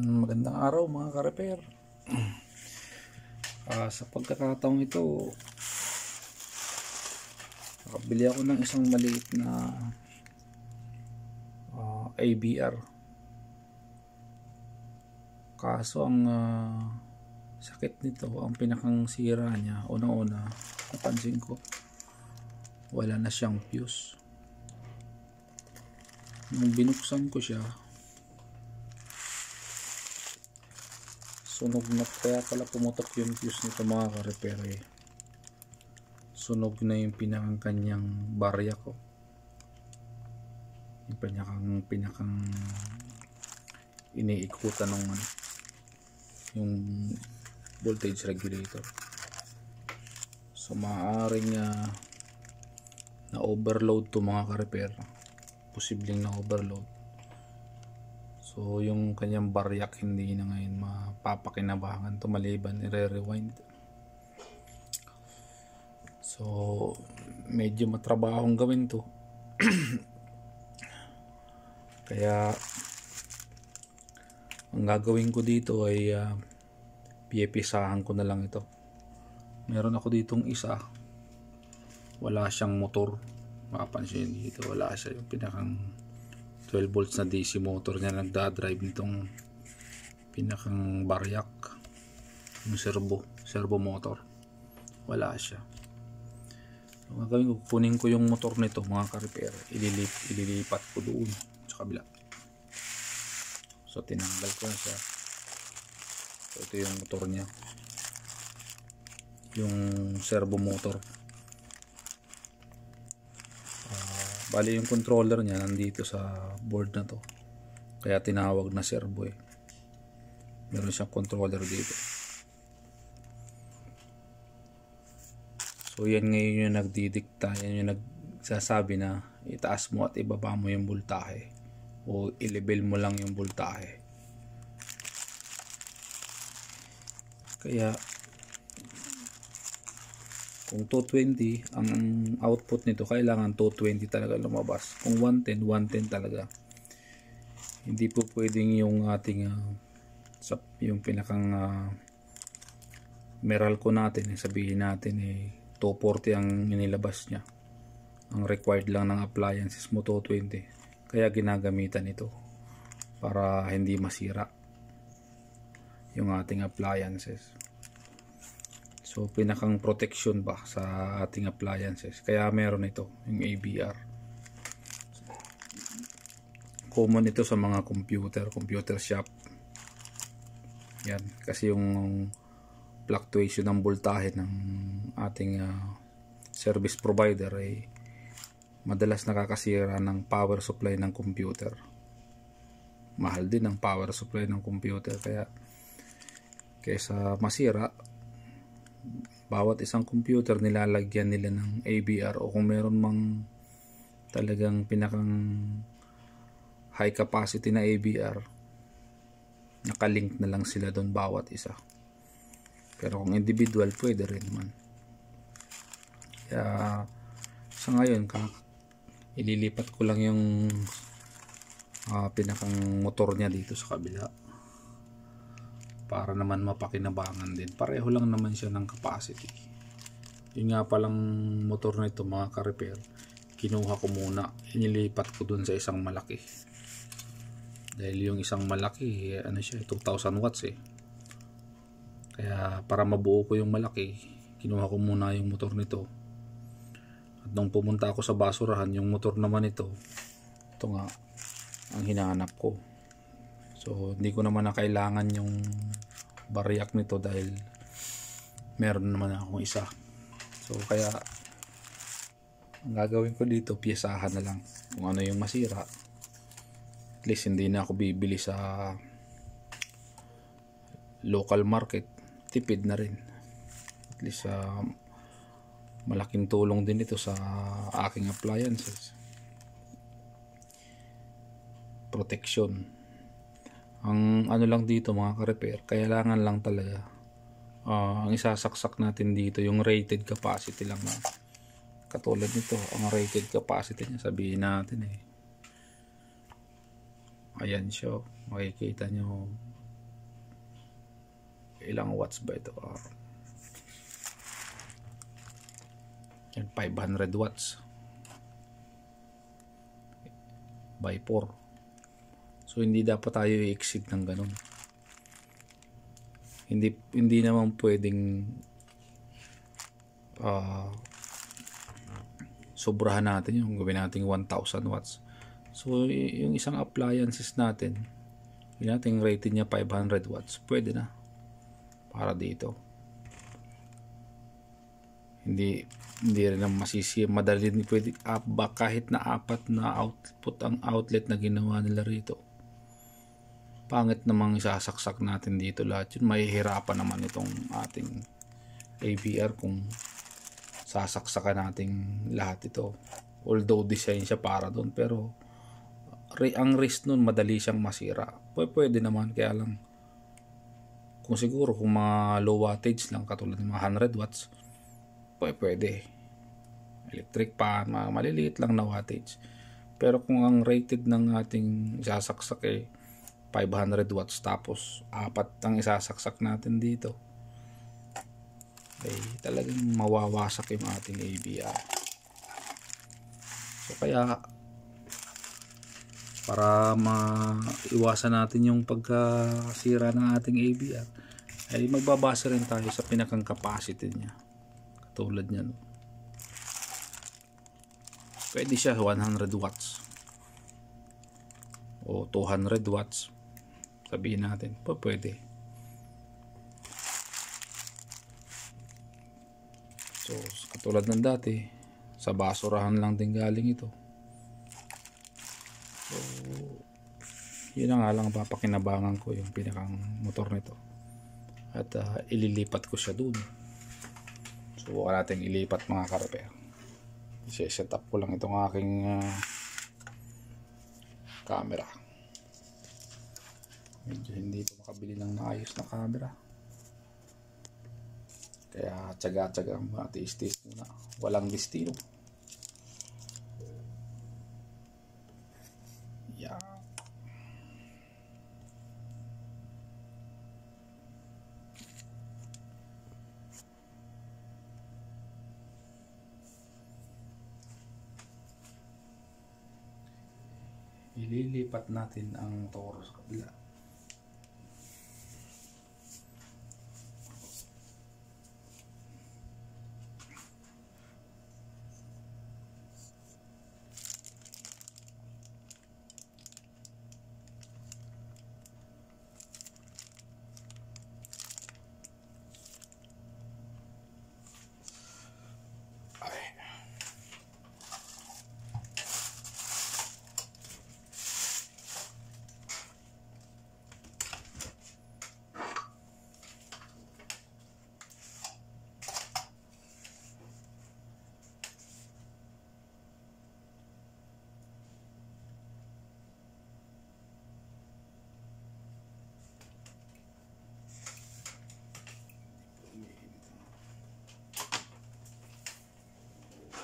Magandang araw mga ka-repair. Sa pagkakataong ito, nakabili ako ng isang maliit na ABR. Kaso ang sakit nito, ang pinakang sira niya, una-una napansin ko, wala na siyang fuse. Nung binuksan ko siya, sunog na, kaya pala pumutok yung fuse nito mga ka-repair eh. Sunog na yung pinakang kanyang barya ko, yung pinakang iniikutan ng yung voltage regulator. So maaaring na overload to mga ka-repair, posibleng na overload. So yung kanyang baryak hindi na ngayon mapapakinabangan to maliban i-rewind. So medyo matrabahong gawin to. Kaya ang gagawin ko dito ay pipisahan ko na lang ito. Meron ako ditong isa, wala siyang motor. Mapapansin dito, wala siya, yung pinakang 12 volts na DC motor niya nagdadrive nitong pinakang baryak, yung servo motor, wala siya. So gagawin ko, kunin ko yung motor nito mga ka-repair, ililipat ko doon sa kabila. So tinanggal ko na siya. So ito yung motor niya, yung servo motor. Bali yung controller niya nandito sa board na to, kaya tinawag na servo eh. Meron siyang controller dito. So yan ngayon yung nagdidikta, yan yung nagsasabi na itaas mo at ibaba mo yung voltahe o i-level mo lang yung voltahe. Kaya kung 220 ang output nito, kailangan 220 talaga lumabas. Kung 110, 110 talaga. Hindi po pwedeng yung ating yung pinakang Meralco natin, sabihin natin 240 ang inilabas niya. Ang required lang ng appliances mo 220. Kaya ginagamitan ito para hindi masira yung ating appliances. So pinakang protection ba sa ating appliances, kaya meron ito, yung ABR. Common ito sa mga computer shop. Yan, kasi yung fluctuation ng voltahe ng ating service provider ay madalas nakakasira ng power supply ng computer. Mahal din ang power supply ng computer, kaya kaysa masira, bawat isang computer nilalagyan nila ng ABR, o kung meron mang talagang pinakang high capacity na ABR, nakalink na lang sila doon bawat isa. Pero kung individual, pwede rin naman. Kaya sa ngayon ililipat ko lang yung pinakang motor niya dito sa kabila, para naman mapakinabangan din. Pareho lang naman siya ng capacity. Yun nga palang motor na ito mga ka-repair, kinuha ko muna, inilipat ko dun sa isang malaki. Dahil yung isang malaki, siya, 2000 watts eh. Kaya para mabuo ko yung malaki, kinuha ko muna yung motor nito. At nung pumunta ako sa basurahan, yung motor naman ito nga ang hinahanap ko. So hindi ko naman na kailangan yung baryak nito dahil meron naman akong isa. So kaya ang gagawin ko dito, piyesahan na lang kung ano yung masira. At least hindi na ako bibili sa local market, tipid na rin. At least malaking tulong din ito sa aking appliances. Protection. Ang lang dito mga ka-repair, kailangan lang talaga ang isasaksak natin dito yung rated capacity lang na katulad nito. Ang rated capacity niya, sabihin natin ayan siya, makikita nyo ilang watts ba ito? Yan, 500 watts by 4. So hindi dapat tayo i-exceed ng ganun. Hindi naman pwedeng sobrahan natin yung gawin nating 1000 watts. So yung isang appliances natin, yung nating rated niya 500 watts, pwede na para dito. Hindi rin ang masisi, madali din pwede kahit na 4 na output ang outlet na ginawa nila rito. Pangit namang isasaksak natin dito lahat yun. Mahihirapan naman itong ating AVR kung sasaksakan natin lahat ito. Although design siya para doon, pero ang risk nun madali siyang masira. Pwede naman, kaya lang kung siguro kung mga low wattage lang katulad ng mga 100 watts, pwede. Electric pan, mga maliliit lang na wattage. Pero kung ang rated ng ating isasaksak 500 watts tapos 4 ang isasaksak natin dito, talagang mawawasak yung ating AVR. So kaya para maiwasan natin yung pagkasira ng ating AVR, ay magbabase rin tayo sa pinakang capacity niya. Katulad niyan, pwede siya 100 watts o 200 watts, sabihin natin, pwede. So katulad ng dati, sa basurahan lang din galing ito. So yun na nga lang papakinabangan ko yung pinakang motor nito, at ililipat ko siya dun. Subukan natin ilipat, mga ka-repair. I-set up ko lang itong aking camera. Medyo hindi pa makabili ng maayos na camera, kaya tsaga-tsaga muna, tiis-tiis muna, walang destino. Yeah. Ililipat natin ang toro sa kabila.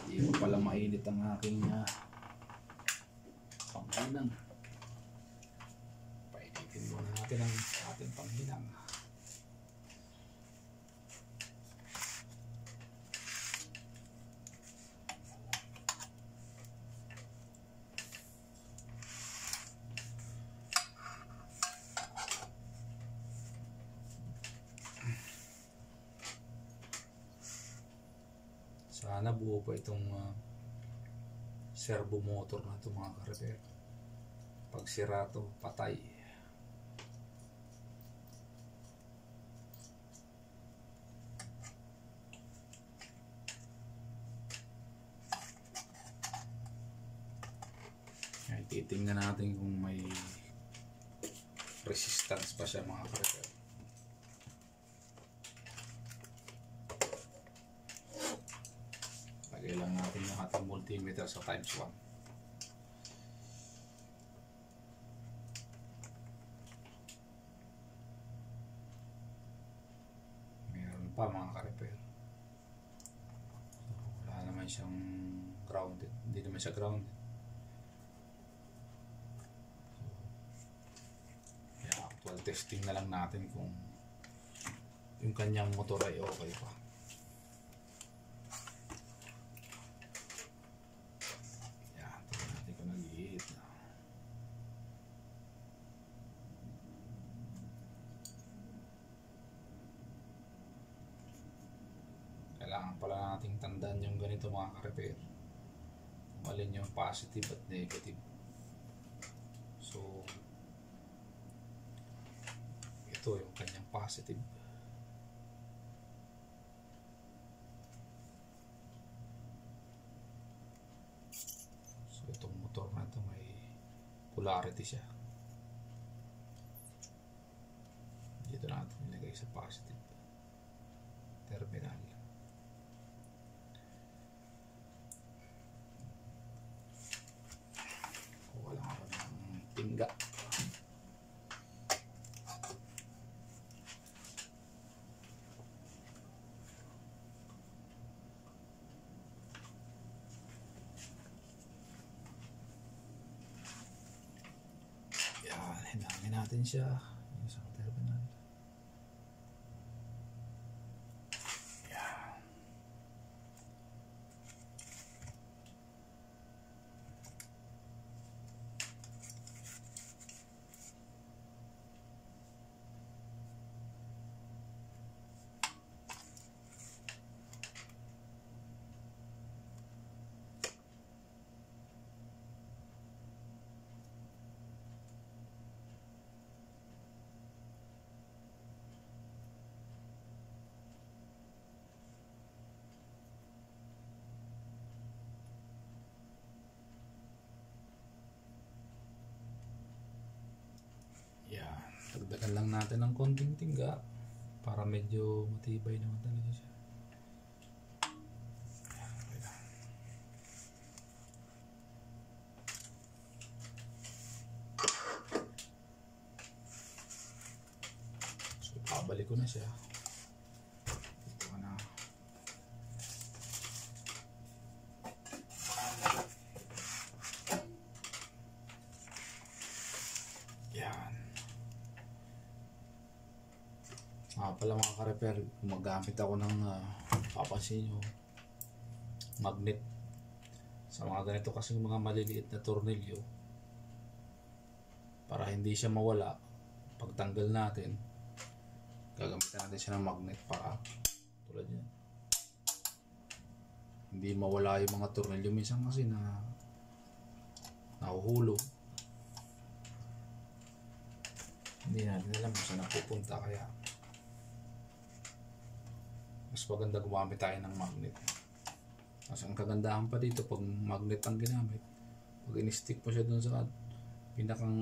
Hindi pa pala mainit ang aking panghinang. Painitin muna natin ang ating panghinang. Sana buo pa itong servo motor na ito, mga ka-repair. Pag sira ito, patay. Ay, titingnan natin kung may resistance pa siya, mga ka-repair. Lagay lang natin yung ating multimeter sa times 1. Meron pa, mga ka-repair. Wala naman siyang grounded. Hindi naman siya grounded. Kaya actual testing na lang natin kung yung kanyang motor ay okay pa. Yan, tingnan natin kung nag-iit na. Kailangan pala nating tandaan yung ganito mga ka-repair, kung alin yung positive at negative. So ito yung kanyang positive. So itong motor na ito may polarity siya. Dito natin nilagay sa positive terminal. Wala ako ng tingga. Yan, hinangin natin siya. Yung isang terminal. Yan. Yan, dagdagan lang natin ng konting tingga para medyo matibay naman talaga siya. Yan, okay lang. So pabalik ko na siya. Ito na. Yan. Pala mga ka-repair, gumagamit ako ng papansin nyo, magnet sa mga ganito kasi mga maliliit na tornilyo, para hindi siya mawala. Pagtanggal natin, gagamitan natin siya ng magnet para tulad yan, hindi mawala yung mga tornilyo. Minsan kasi na nahuhulog, hindi natin alam kung saan napupunta, kaya mas maganda gumamit tayo ng magnet. Kasi ang kagandahan pa dito, pag magnet ang ginamit, pag in-stick mo siya dun sa pinakang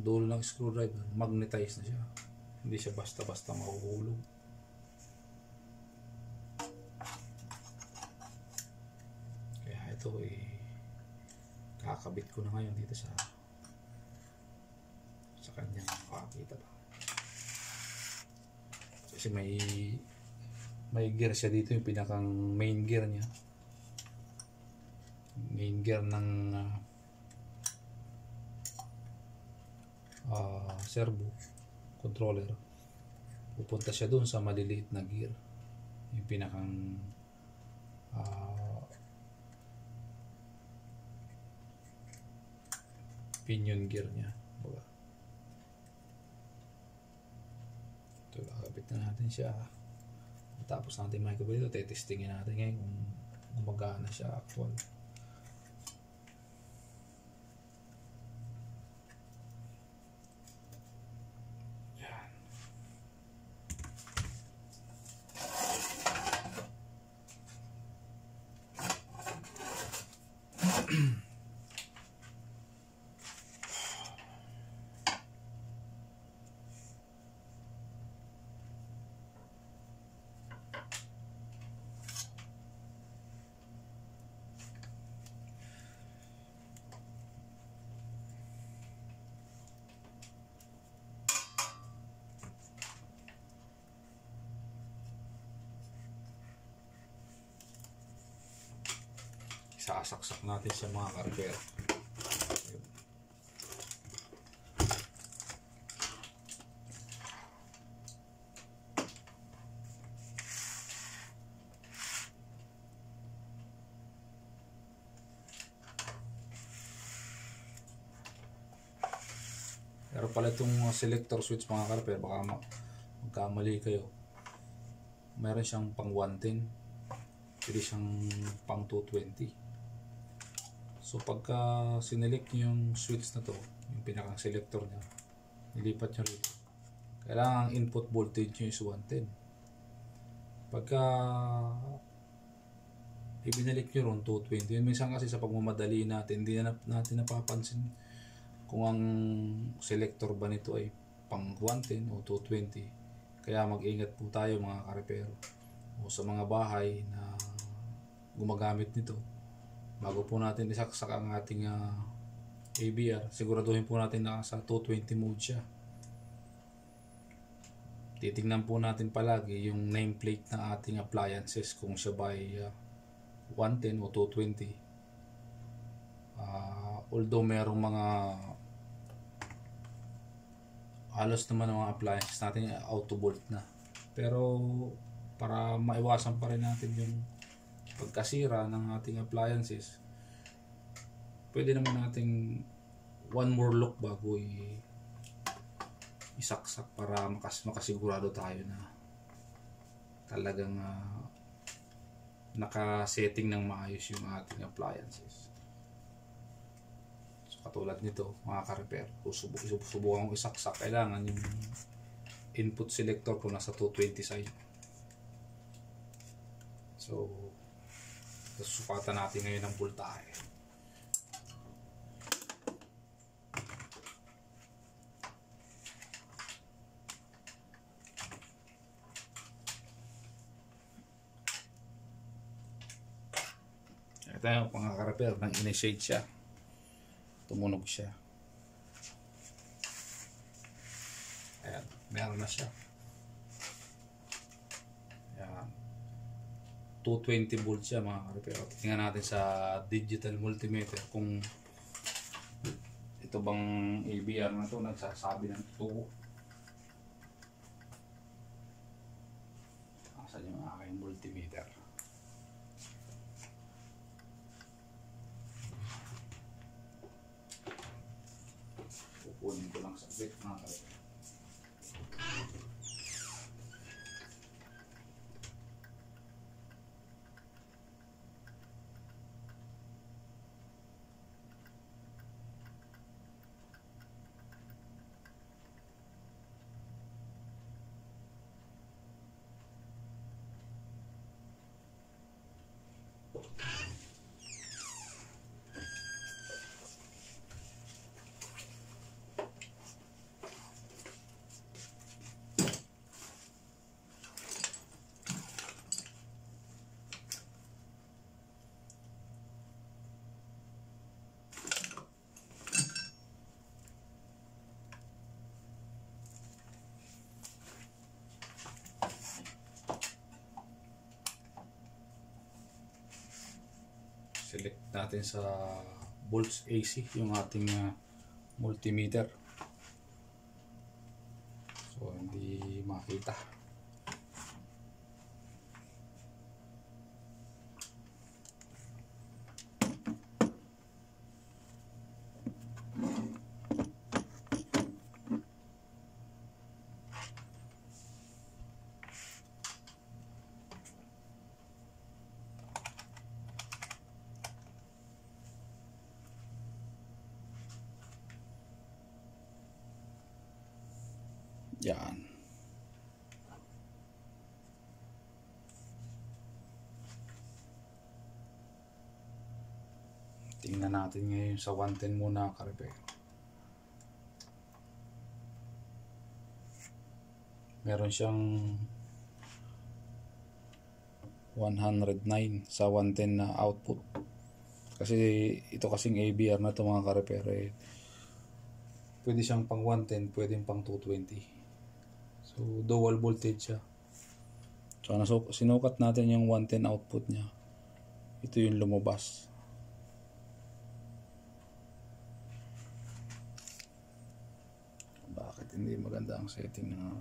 dulo ng screwdriver, magnetize na siya. Hindi siya basta-basta mahuhulog. Kaya ito kakabit ko na ngayon dito sa kanyang makakita pa. Kasi may gear siya dito, yung pinakang main gear niya. Main gear ng servo controller. Pupunta siya dun sa maliliit na gear. Yung pinakang pinion gear niya. Baga. Ito, kakabit na natin siya. Tapos natin makikabit ito, tetestingin natin ngayon kung gumagana siya actual. Yan. Sasaksak natin sa mga karper. Pero pala itong selector switch mga karper, baka magkamali kayo. Meron siyang pang 110, pwede siyang pang 220. So pagka sinelect nyo yung switch na to, yung pinakang selector niya, nilipat nyo rito, kailangan input voltage nyo is 110. Pagka ibinalik nyo ron 220, minsan kasi sa pagmamadali natin, hindi na natin napapansin kung ang selector ba nito ay pang 110 o 220. Kaya mag-ingat po tayo mga karepero o sa mga bahay na gumagamit nito. Bago po natin isaksak ang ating ABR, siguraduhin po natin na sa 220 mode siya. Titingnan po natin palagi yung nameplate ng ating appliances kung siya ba ay 110 o 220. Although merong mga halos naman ng mga appliances natin auto bolt na, pero para maiwasan pa rin natin yung pagkasira ng ating appliances, pwede naman nating one more look bago isaksak para makasigurado tayo na talagang nakasetting ng maayos yung ating appliances. So katulad nito mga ka-repair, subukan kong isaksak, kailangan yung input selector ko nasa 220 side. So sukatan natin ngayon ang voltahe. Ito yung mga ka-repair, nang initiate siya, tumunog siya. Ayan, meron na siya. Ayan, 220 volts siya mga ka-repair. Tingnan natin sa digital multimeter kung ito bang ABR na to nagsasabi ng 2. Asan yung aking multimeter? Kukunin ko lang sa bit mga ka-repair. Select natin sa volts AC yung ating multimeter. So hindi makita. Yan. Tingnan natin ngayon sa 110 muna ka-repair. Meron siyang 109 sa 110 na output. Kasi ito kasing ABR na ito mga ka-repair, pwede siyang pang 110, pwede pang 220. So dual voltage siya. So sinukat natin yung 110 output niya. Ito yung lumabas. Bakit hindi maganda ang setting na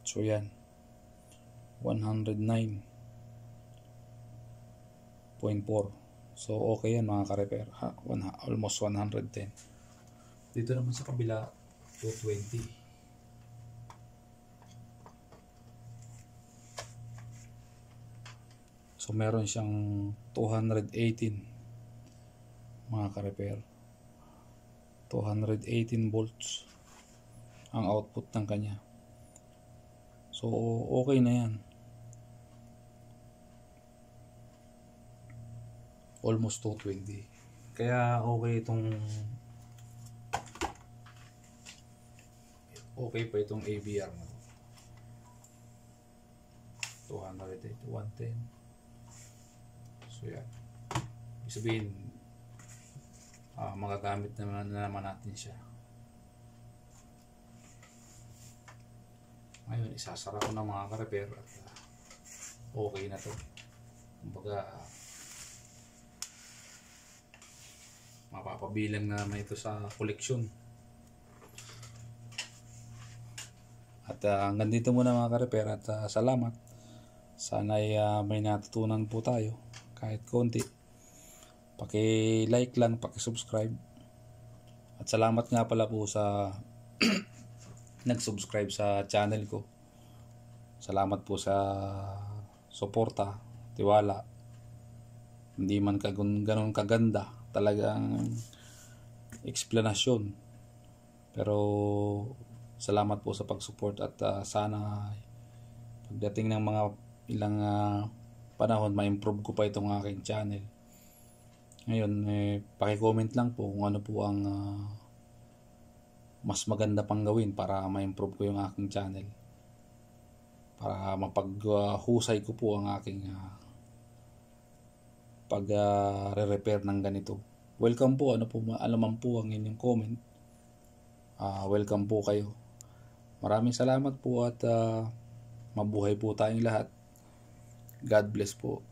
so yan. 109.4. So okay yan mga ka-repair. Almost 110. Dito naman sa kabila 220. So meron siyang 218 mga ka-repair. 218 volts ang output ng kanya. So okay na yan. Almost 220. Kaya okay pa itong ABR mo. 208, 110. So yan. Ibig sabihin, magagamit naman natin siya. Ngayon, isasara ko na mga ka-repair at okay na to. Kumbaga, mapapabilang na naman ito sa koleksyon. At hanggang dito muna mga ka-repair at salamat. Sana ay may natutunan po tayo kahit konti. Paki-like lang, paki-subscribe. At salamat nga pala po sa nag-subscribe sa channel ko. Salamat po sa suporta, tiwala. Hindi man ganun kaganda talagang explanation. Pero salamat po sa pag-support at sana pagdating ng mga ilang panahon ma-improve ko pa itong aking channel. Ngayon, paki-comment lang po kung ano po ang mas maganda pang gawin para ma-improve ko yung aking channel. Para mapaghusay ko po ang aking pag-re-repair ng ganito. Welcome po, ano man po ang inyong comment. Welcome po kayo. Maraming salamat po at mabuhay po tayong lahat. God bless po.